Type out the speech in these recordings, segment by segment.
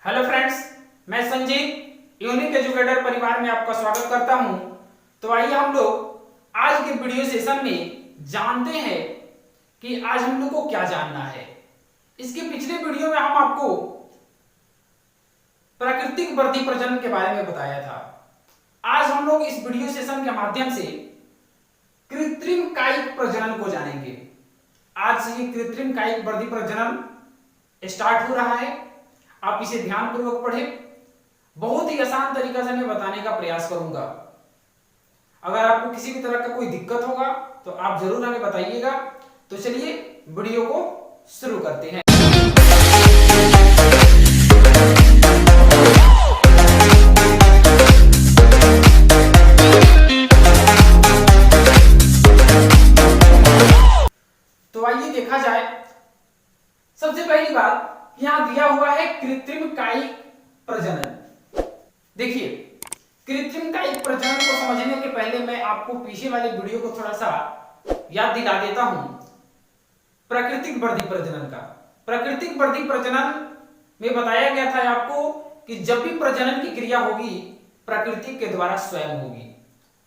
Hello friends, मैं Sanjeev unique educator परिवार में आपका स्वागत करता हूं। तो आइए हम लोग आज के वीडियो सेशन में जानते हैं कि आज हम लोग को क्या जानना है। इसके पिछले वीडियो में हम आपको प्राकृतिक वृद्धि प्रजनन के बारे में बताया था। आज हम लोग इस वीडियो सेशन के माध्यम से कृत्रिम कायिक प्रजनन को जानेंगे। आज से ये कृत्रिम कायिक वृद्धि प्रजनन स्टार्ट हो रहा है। आप इसे ध्यानपूर्वक पढ़ें। बहुत ही आसान तरीका से मैं बताने का प्रयास करूंगा। अगर आपको किसी भी तरह का कोई दिक्कत होगा तो आप जरूर हमें बताइएगा। तो चलिए वीडियो को शुरू करते हैं। तो आइए देखा जाए। सबसे पहली बात यहां दिया हुआ है कृत्रिम कायिक प्रजनन। देखिए, कृत्रिम कायिक प्रजनन को समझने के पहले मैं आपको पीछे वाले वीडियो को थोड़ा सा याद दिला देता हूं। प्राकृतिक वृद्धि प्रजनन का प्राकृतिक वृद्धि प्रजनन में बताया गया था आपको कि जब भी प्रजनन की क्रिया होगी प्रकृति के द्वारा स्वयं होगी,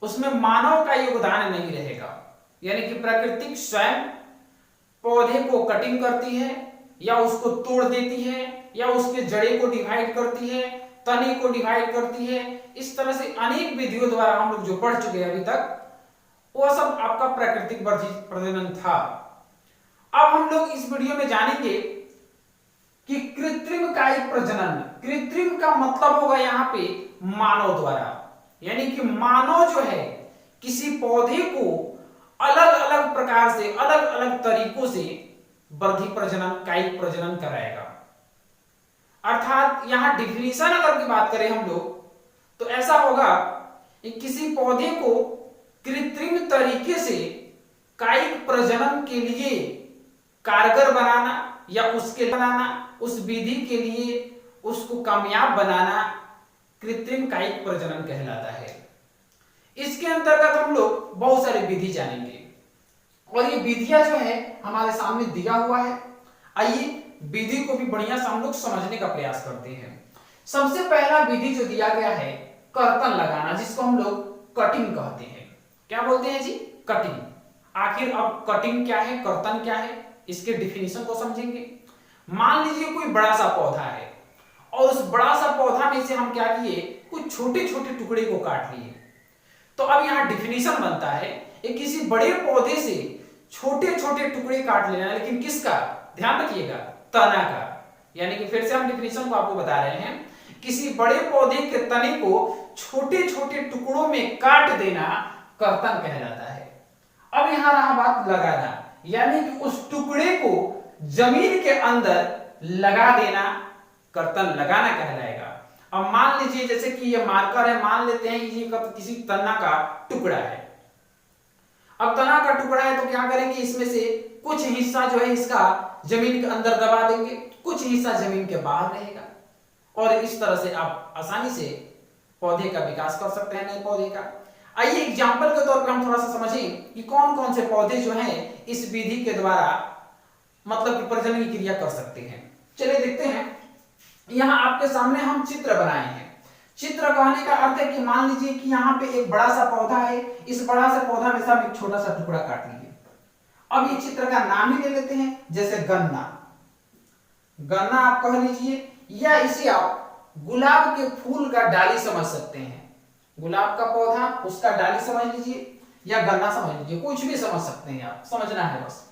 उसमें मानव का योगदान नहीं रहेगा। यानी कि प्रकृति स्वयं पौधे को कटिंग करती है या उसको तोड़ देती है या उसके जड़े को डिवाइड करती है, तने को डिवाइड करती है। इस तरह से अनेक विधियों द्वारा हम लोग जो पढ़ चुके हैं अभी तक, वो सब आपका प्राकृतिक वृद्धि प्रजनन था। अब हम लोग इस वीडियो में जानेंगे कि कृत्रिम कायिक प्रजनन। कृत्रिम का मतलब होगा यहाँ पे मानव द्वारा, यानी कि मानव जो है किसी पौधे को अलग अलग प्रकार से अलग अलग तरीकों से वृद्धि प्रजनन कायिक प्रजनन कराएगा। अर्थात यहां डिफिनीशन अगर की बात करें हम लोग तो ऐसा होगा कि किसी पौधे को कृत्रिम तरीके से कायिक प्रजनन के लिए कारगर बनाना या उसके बनाना, उस विधि के लिए उसको कामयाब बनाना कृत्रिम कायिक प्रजनन कहलाता है। इसके अंतर्गत हम लोग बहुत सारे विधि जानेंगे और ये विधियां जो है हमारे सामने दिया हुआ है। आइए विधि को भी बढ़िया से हम लोग समझने का प्रयास करते हैं। सबसे पहला विधि जो दिया गया है कर्तन लगाना, जिसको हम लोग कटिंग कहते हैं। क्या बोलते हैं जी? कटिंग। आखिर अब कटिंग क्या है, कर्तन क्या है, इसके डिफिनीशन को समझेंगे। मान लीजिए कोई बड़ा सा पौधा है और उस बड़ा सा पौधा में से हम क्या किए, कुछ छोटे छोटे टुकड़े को काट लिए। तो अब यहां डिफिनीशन बनता है किसी बड़े पौधे से छोटे छोटे टुकड़े काट लेना, लेकिन किसका? ध्यान रखिएगा, तना का। यानी कि फिर से हम डिफिनीशन को आपको बता रहे हैं, किसी बड़े पौधे के तने को छोटे छोटे टुकड़ों में काट देना कर्तन कहलाता है। अब यहां रहा बात लगाना, यानी कि उस टुकड़े को जमीन के अंदर लगा देना कर्तन लगाना कहलाएगा। अब मान लीजिए जैसे कि ये मार्कर है, मान लेते हैं ये किसी तना का टुकड़ा है। अब तना का टुकड़ा है तो क्या करेंगे, इसमें से कुछ हिस्सा जो है इसका जमीन के अंदर दबा देंगे, कुछ हिस्सा जमीन के बाहर रहेगा और इस तरह से आप आसानी से पौधे का विकास कर सकते हैं, नए पौधे का। आइए एग्जांपल के तौर पर हम थोड़ा सा समझें कि कौन कौन से पौधे जो हैं इस विधि के द्वारा मतलब कि प्रजनन की क्रिया कर सकते हैं। चलिए देखते हैं। यहां आपके सामने हम चित्र बनाए हैं। चित्र कहने का अर्थ है कि मान लीजिए कि यहाँ पे एक बड़ा सा पौधा है, इस बड़ा सा पौधा में से हम एक छोटा सा टुकड़ा काट लीजिए। अब ये चित्र का नाम ही ले लेते हैं, जैसे गन्ना। गन्ना आप कह लीजिए, या इसे आप गुलाब के फूल का डाली समझ सकते हैं। गुलाब का पौधा, उसका डाली समझ लीजिए या गन्ना समझ लीजिए, कुछ भी समझ सकते हैं आप, समझना है बस।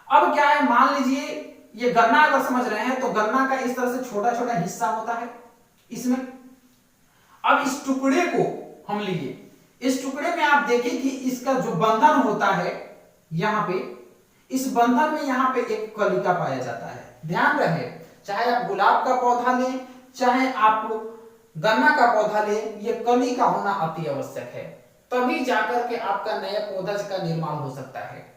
अब क्या है, मान लीजिए ये गन्ना अगर समझ रहे हैं तो गन्ना का इस तरह से छोटा छोटा हिस्सा होता है इसमें। अब इस टुकड़े को हम लिए, इस टुकड़े में आप देखिए कि इसका जो बंधन होता है यहां पे, इस बंधन में यहां पे एक कलिका पाया जाता है। ध्यान रहे, चाहे आप गुलाब का पौधा लें चाहे आप गन्ना का पौधा लें, ये कलिका होना अति आवश्यक है, तभी जाकर के आपका नया पौधा का निर्माण हो सकता है।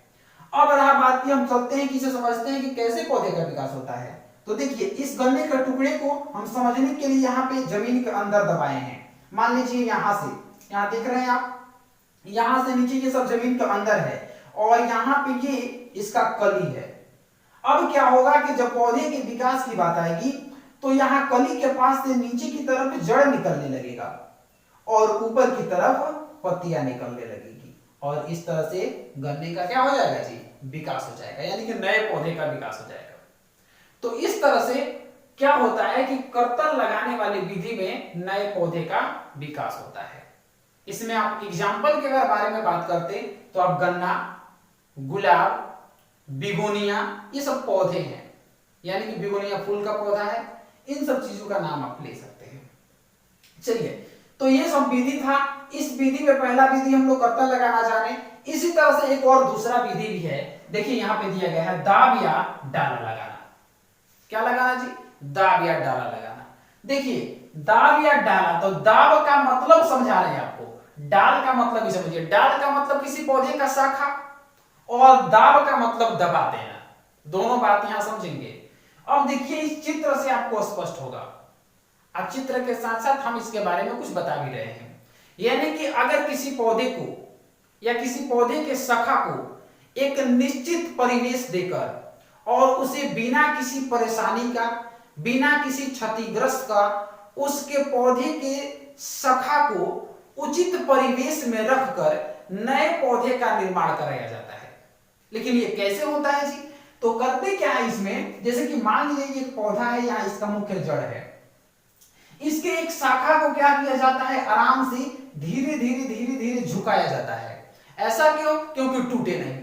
अब रहा बात की हम चलते हैं कि इसे समझते हैं कि कैसे पौधे का विकास होता है। तो देखिए, इस गन्ने के टुकड़े को हम समझने के लिए यहाँ पे जमीन के अंदर दबाए हैं। मान लीजिए यहां से, यहां देख रहे हैं आप, यहां से नीचे ये सब जमीन के अंदर है और यहाँ पे ये इसका कली है। अब क्या होगा कि जब पौधे के विकास की बात आएगी तो यहाँ कली के पास से नीचे की तरफ जड़ निकलने लगेगा और ऊपर की तरफ पत्तियां निकलने लगेगी और इस तरह से गन्ने का क्या हो जाएगा जी, विकास हो जाएगा, यानी कि नए पौधे का विकास हो जाएगा। तो इस तरह से क्या होता है कि कर्तन लगाने वाली विधि में नए पौधे का विकास होता है। इसमें आप एग्जाम्पल के अगर बारे में बात करते तो आप गन्ना, गुलाब, बिगोनिया, ये सब पौधे हैं, यानी कि बिगोनिया फूल का पौधा है, इन सब चीजों का नाम आप ले सकते हैं। चलिए, तो ये सब विधि था। इस विधि में पहला विधि हम लोग कर्तन लगाना जाने। इसी तरह से एक और दूसरा विधि भी है, देखिए यहां पे दिया गया है दाब या डाला लगाना। क्या लगाना जी, दाब या डाला लगाना। देखिए दाब या डाला, तो दाब का मतलब समझा रहे हैं आपको, डाल का मतलब भी समझिए। डाल का मतलब किसी पौधे का शाखा और दाब का मतलब दबा देना, दोनों बात यहां समझेंगे। अब देखिए इस चित्र से आपको स्पष्ट होगा, अब चित्र के साथ साथ हम इसके बारे में कुछ बता भी रहे हैं। यानी कि अगर किसी पौधे को या किसी पौधे के शाखा को एक निश्चित परिवेश देकर और उसे बिना किसी परेशानी का, बिना किसी क्षतिग्रस्त का, उसके पौधे के शाखा को उचित परिवेश में रखकर नए पौधे का निर्माण कराया जाता है। लेकिन ये कैसे होता है जी, तो करते क्या है इसमें, जैसे कि मान लीजिए एक पौधा है, यहाँ इसका मुख्य जड़ है, इसके एक शाखा को क्या किया जाता है, आराम से धीरे धीरे धीरे धीरे झुकाया जाता है। ऐसा क्यों, क्योंकि टूटे नहीं,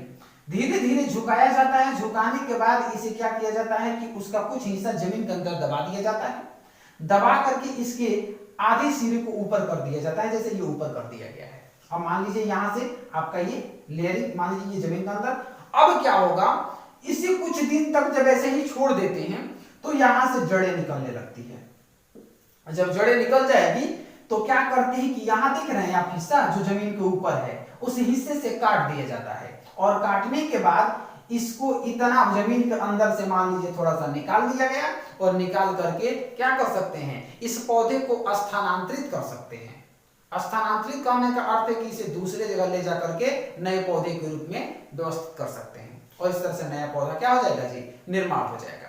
धीरे धीरे झुकाया जाता है। झुकाने के बाद इसे क्या किया जाता है कि उसका कुछ हिस्सा जमीन के अंदर दबा दिया जाता है, दबा करके इसके आधे सिरे को ऊपर कर दिया जाता है, जैसे ये ऊपर कर दिया गया है। अब मान लीजिए यहां से आपका ये लेयरिंग, मान लीजिए ये जमीन के अंदर। अब क्या होगा, इसे कुछ दिन तक जब ऐसे ही छोड़ देते हैं तो यहां से जड़ें निकलने लगती है। जब जड़ें निकल जाएगी तो क्या करते हैं कि यहां देख रहे हैं आप हिस्सा जो जमीन के ऊपर है, उस हिस्से से काट दिया जाता है और काटने के बाद इसको इतना जमीन के अंदर से मान लीजिए थोड़ा सा निकाल दिया गया और निकाल करके क्या कर सकते हैं, इस पौधे को स्थानांतरित कर सकते हैं। स्थानांतरित करने का अर्थ है कि इसे दूसरे जगह ले जाकर के नए पौधे के रूप में व्यवस्थित कर सकते हैं और इस तरह से नया पौधा क्या हो जाएगा जी, निर्माण हो जाएगा।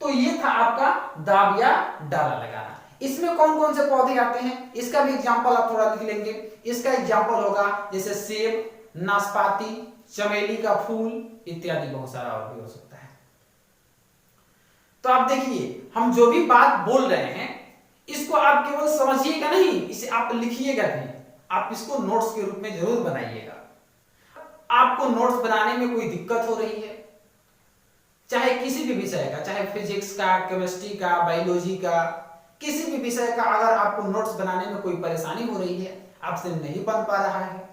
तो ये था आपका दाब या डाला लगाना। इसमें कौन कौन से पौधे आते हैं, इसका भी एग्जांपल आप थोड़ा लिख लेंगे। इसका एग्जांपल होगा जैसे सेब, नाशपाती, चमेली का फूल इत्यादि, बहुत सारा और भी हो सकता है। तो आप देखिए हम जो भी बात बोल रहे हैं इसको आप केवल समझिएगा नहीं, इसे आप लिखिएगा भी, आप इसको नोट्स के रूप में जरूर बनाइएगा। आपको नोट्स बनाने में कोई दिक्कत हो रही है, चाहे किसी भी विषय का, चाहे फिजिक्स का, केमिस्ट्री का, बायोलॉजी का, किसी भी विषय का, अगर आपको नोट्स बनाने में कोई परेशानी हो रही है, आपसे नहीं बन पा रहा है,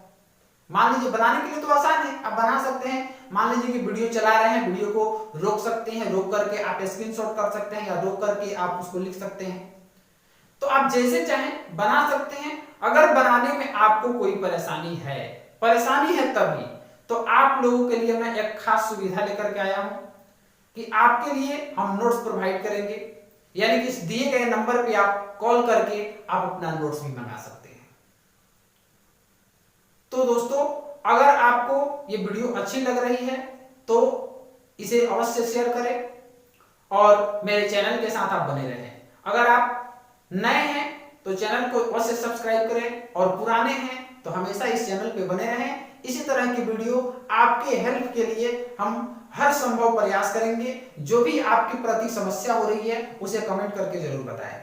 मान लीजिए बनाने के लिए तो आसान है, आप बना सकते हैं। मान लीजिए कि वीडियो चला रहे हैं, वीडियो को रोक सकते हैं, रोक करके आप स्क्रीनशॉट कर सकते हैं या रोक करके आप उसको लिख सकते हैं। तो आप जैसे चाहें बना सकते हैं। अगर बनाने में आपको कोई परेशानी है तभी तो आप लोगों के लिए मैं एक खास सुविधा लेकर के आया हूं कि आपके लिए हम नोट्स प्रोवाइड करेंगे, यानी कि इस दिए गए नंबर पे आप कॉल करके आप अपना नोट्स भी मंगा सकते हैं। तो दोस्तों अगर आपको ये वीडियो अच्छी लग रही है तो इसे अवश्य शेयर करें और मेरे चैनल के साथ आप बने रहें। अगर आप नए हैं तो चैनल को अवश्य सब्सक्राइब करें और पुराने हैं तो हमेशा इस चैनल पे बने रहें। इसी तरह की वीडियो आपके हेल्प के लिए हम हर संभव प्रयास करेंगे। जो भी आपकी प्रति समस्या हो रही है उसे कमेंट करके जरूर बताएं।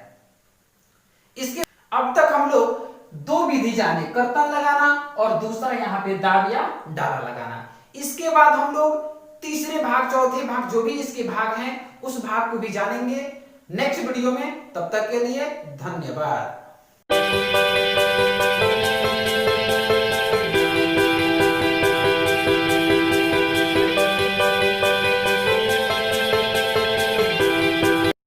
इसके अब तक हम लोग दो विधि जाने, कर्तन लगाना और दूसरा यहाँ पे दाब या डाला लगाना। इसके बाद हम लोग तीसरे भाग, चौथे भाग, जो भी इसके भाग हैं उस भाग को भी जानेंगे नेक्स्ट वीडियो में। तब तक के लिए धन्यवाद।